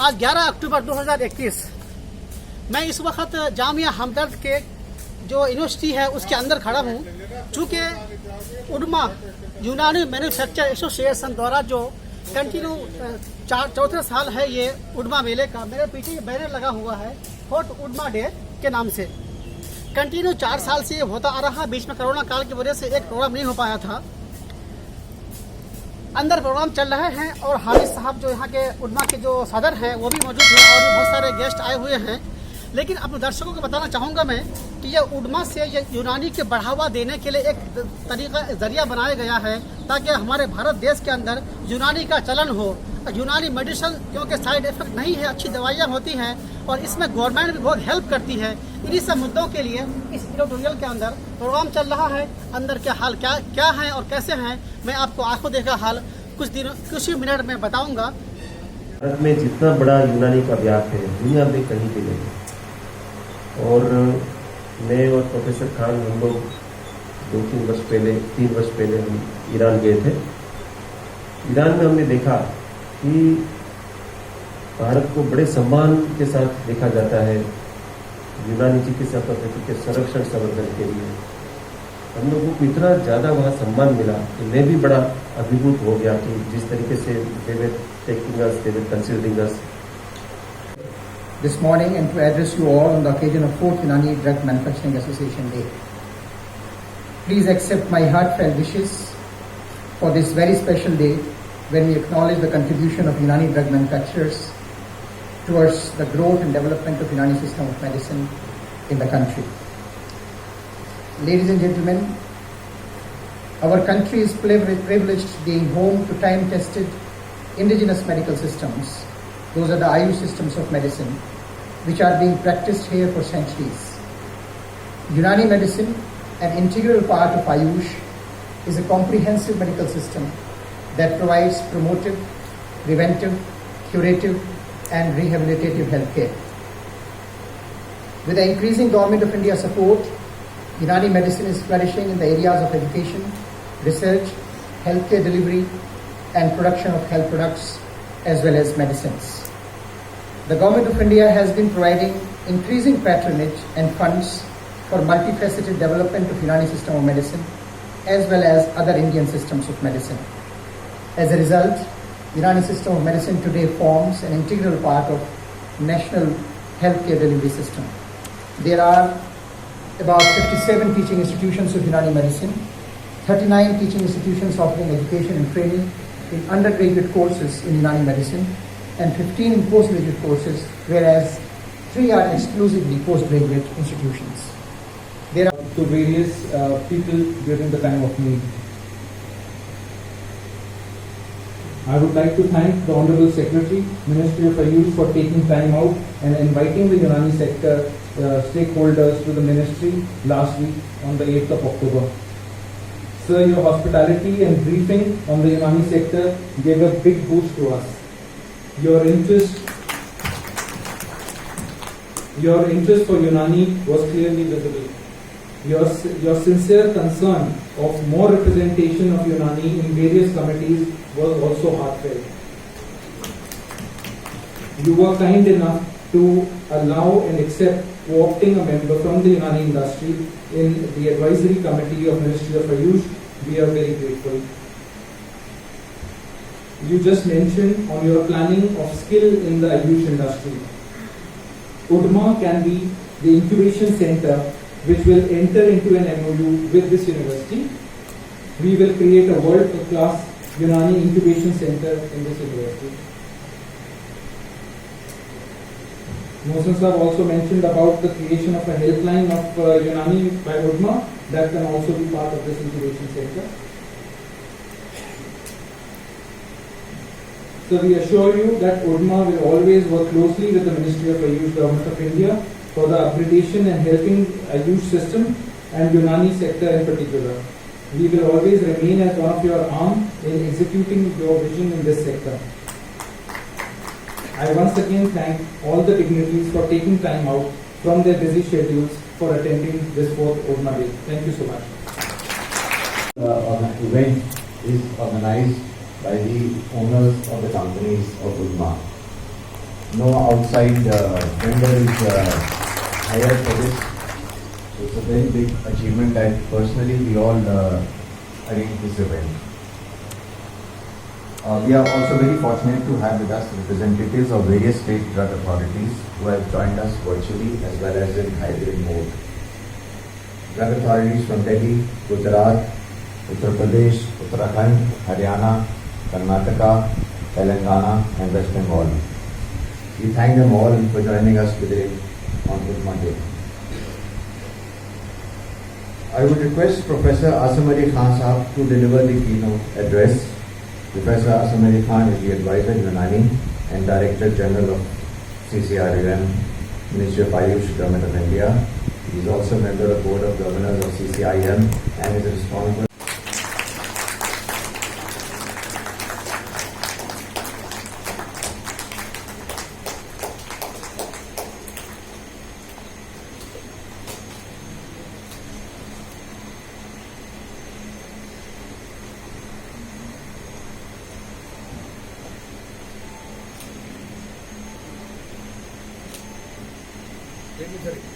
आज 11 अक्टूबर 2021 मैं इस वक्त जामिया हमदर्द के जो यूनिवर्सिटी है उसके अंदर खड़ा हूँ। चूँकि उडमा यूनानी मैन्युफैक्चर एसोसिएशन द्वारा जो कंटिन्यू चौथे साल है ये उडमा मेले का, मेरे पीछे ये बैनर लगा हुआ है फोर्ट उडमा डे के नाम से। कंटिन्यू 4 साल से ये होता आ रहा। बीच में कोरोना काल की वजह से एक प्रोग्राम नहीं हो पाया था। अंदर प्रोग्राम चल रहे हैं और हामिद साहब जो यहाँ के उडमा के जो सदर हैं वो भी मौजूद हैं और भी बहुत सारे गेस्ट आए हुए हैं। लेकिन अपने दर्शकों को बताना चाहूँगा मैं कि यह उडमा से ये यूनानी के बढ़ावा देने के लिए एक तरीका जरिया बनाया गया है ताकि हमारे भारत देश के अंदर यूनानी का चलन हो। यूनानी मेडिसिन क्योंकि साइड इफेक्ट नहीं है, अच्छी दवाइयाँ होती हैं और इसमें गवर्नमेंट भी बहुत हेल्प करती है। इन्हीं सब मुद्दों के लिए इस एडिटोरियल के अंदर प्रोग्राम चल रहा है। अंदर के हाल क्या है और कैसे हैं मैं आपको आंखों देखा हाल कुछ ही मिनट में बताऊंगा। भारत में जितना बड़ा यूनानी का व्याप है दुनिया में कहीं भी नहीं। और मैं और प्रोफेसर खान हम लोग 3 वर्ष पहले हम ईरान गए थे। ईरान में हमने देखा कि भारत को बड़े सम्मान के साथ देखा जाता है यूनानी चिकित्सा पद्धति के संरक्षण संवर्धन के लिए। हम लोगों को इतना ज़्यादा वहाँ सम्मान मिला कि मैं भी बड़ा अभिभूत हो गया कि जिस तरीके से they were considering us. This morning and to address you all on the occasion of 4th Unani Drug Manufacturing Association Day. Please accept my heartfelt wishes for this very special day when we acknowledge the contribution of Unani drug manufacturers towards the growth and development of Unani system of medicine in the country. Ladies and gentlemen, our country is privileged being home to time-tested indigenous medical systems. Those are the Ayush systems of medicine, which are being practiced here for centuries. Unani medicine, an integral part of Ayush, is a comprehensive medical system that provides promotive, preventive, curative, and rehabilitative healthcare. With the increasing Government of India support, Unani medicine is flourishing in the areas of education, research, healthcare delivery, and production of health products as well as medicines. The Government of India has been providing increasing patronage and funds for multifaceted development of Unani system of medicine as well as other Indian systems of medicine. As a result, Unani system of medicine today forms an integral part of national healthcare delivery system. There are about 57 teaching institutions of Unani medicine, 39 teaching institutions offering education and training in undergraduate courses in Unani medicine, and 15 in postgraduate courses, whereas 3 are exclusively postgraduate institutions. There are to various people during the time of need. I would like to thank the Honorable Secretary, Ministry of Ayush, for taking time out and inviting the Unani sector stakeholders to the ministry last week on the 8th of October. Sir, your hospitality and briefing on the Unani sector gave a big boost to us. Your interest for Unani was clearly visible. Your sincere concern of more representation of Unani in various committees was also heartfelt. You were kind enough to allow and accept co-opting a member from the Unani industry in the advisory committee of Ministry of Ayush. We are very grateful. You just mentioned on your planning of skill in the Ayush industry. UDMA can be the incubation center which will enter into an MOU with this university. We will create a world-class Unani incubation center in this university. Mohsen Sahab also mentioned about the creation of a helpline of Unani by UDMA that can also be part of this incubation center. So we assure you that UDMA will always work closely with the Ministry of Ayush, Government of India for the upgradation and helping Ayush system and Unani sector in particular. We will always remain as one of your arm in executing your vision in this sector. I once again thank all the dignitaries for taking time out from their busy schedules for attending this 4th UDMA Day. Thank you so much. The event is organized by the owners of the companies of UDMA. No outside vendor is hired for this. So it's a very big achievement, and personally we all arranged this event. We are also very fortunate to have with us representatives of various state drug authorities who have joined us virtually as well as in hybrid mode. Drug authorities from Delhi, Gujarat, Uttar Pradesh, Uttarakhand, Haryana, Karnataka, Telangana and West Bengal. We thank them all for joining us today on UDMA Day. I would request Professor Asam Ali Khan Sahab to deliver the keynote address. Professor Asam Ali Khan is the advisor Unani and Director General of CCRUM, Ministry of Ayush, Government of India. He is also a member of Board of Governors of CCIM and is responsible. Thank you, sir.